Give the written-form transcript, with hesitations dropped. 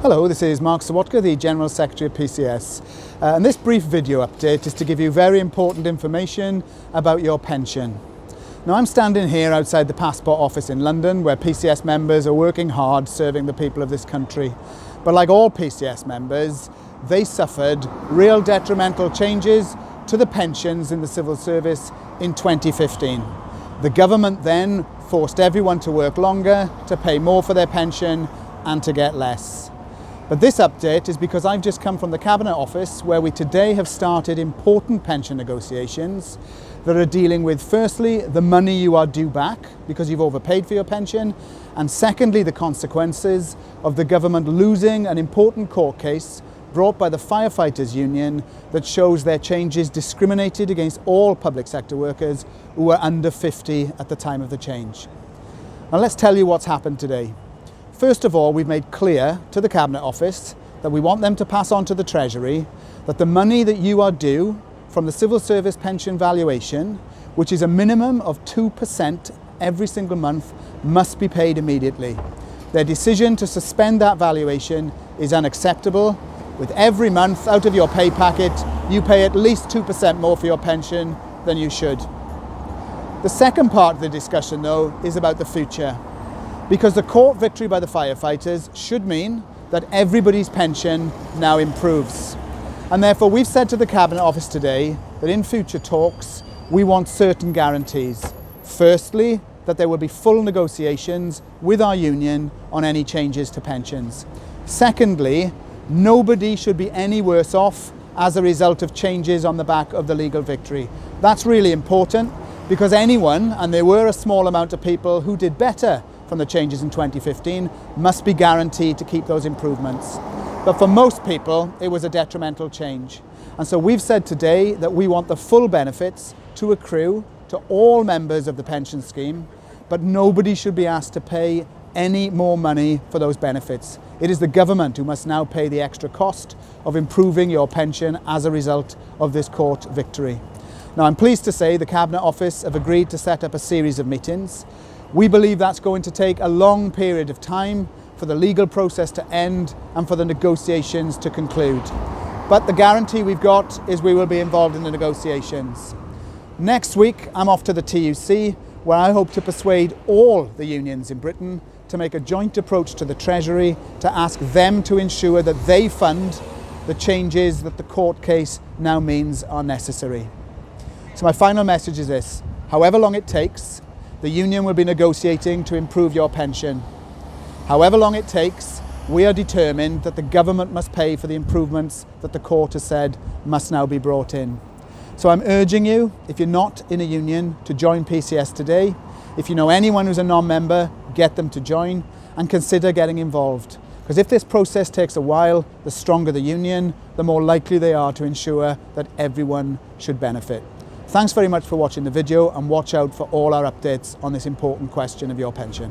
Hello, this is Mark Sawatka, the General Secretary of PCS. And this brief video update is to give you very important information about your pension. Now, I'm standing here outside the Passport Office in London, where PCS members are working hard serving the people of this country. But like all PCS members, they suffered real detrimental changes to the pensions in the civil service in 2015. The government then forced everyone to work longer, to pay more for their pension, and to get less. But this update is because I've just come from the Cabinet Office, where we today have started important pension negotiations that are dealing with, firstly, the money you are due back because you've overpaid for your pension, and secondly, the consequences of the government losing an important court case brought by the Firefighters Union that shows their changes discriminated against all public sector workers who were under 50 at the time of the change. Now, let's tell you what's happened today. First of all, we've made clear to the Cabinet Office that we want them to pass on to the Treasury that the money that you are due from the civil service pension valuation, which is a minimum of 2% every single month, must be paid immediately. Their decision to suspend that valuation is unacceptable. With every month out of your pay packet, you pay at least 2% more for your pension than you should. The second part of the discussion, though, is about the future. Because the court victory by the firefighters should mean that everybody's pension now improves. And therefore we've said to the Cabinet Office today that in future talks we want certain guarantees. Firstly, that there will be full negotiations with our union on any changes to pensions. Secondly, nobody should be any worse off as a result of changes on the back of the legal victory. That's really important because anyone, and there were a small amount of people who did better from the changes in 2015, must be guaranteed to keep those improvements. But for most people, it was a detrimental change. And so we've said today that we want the full benefits to accrue to all members of the pension scheme, but nobody should be asked to pay any more money for those benefits. It is the government who must now pay the extra cost of improving your pension as a result of this court victory. Now, I'm pleased to say the Cabinet Office have agreed to set up a series of meetings. We believe that's going to take a long period of time for the legal process to end and for the negotiations to conclude. But the guarantee we've got is we will be involved in the negotiations. Next week, I'm off to the TUC, where I hope to persuade all the unions in Britain to make a joint approach to the Treasury to ask them to ensure that they fund the changes that the court case now means are necessary. So my final message is this: however long it takes, the union will be negotiating to improve your pension. However long it takes, we are determined that the government must pay for the improvements that the court has said must now be brought in. So I'm urging you, if you're not in a union, to join PCS today. If you know anyone who's a non-member, get them to join and consider getting involved. Because if this process takes a while, the stronger the union, the more likely they are to ensure that everyone should benefit. Thanks very much for watching the video, and watch out for all our updates on this important question of your pension.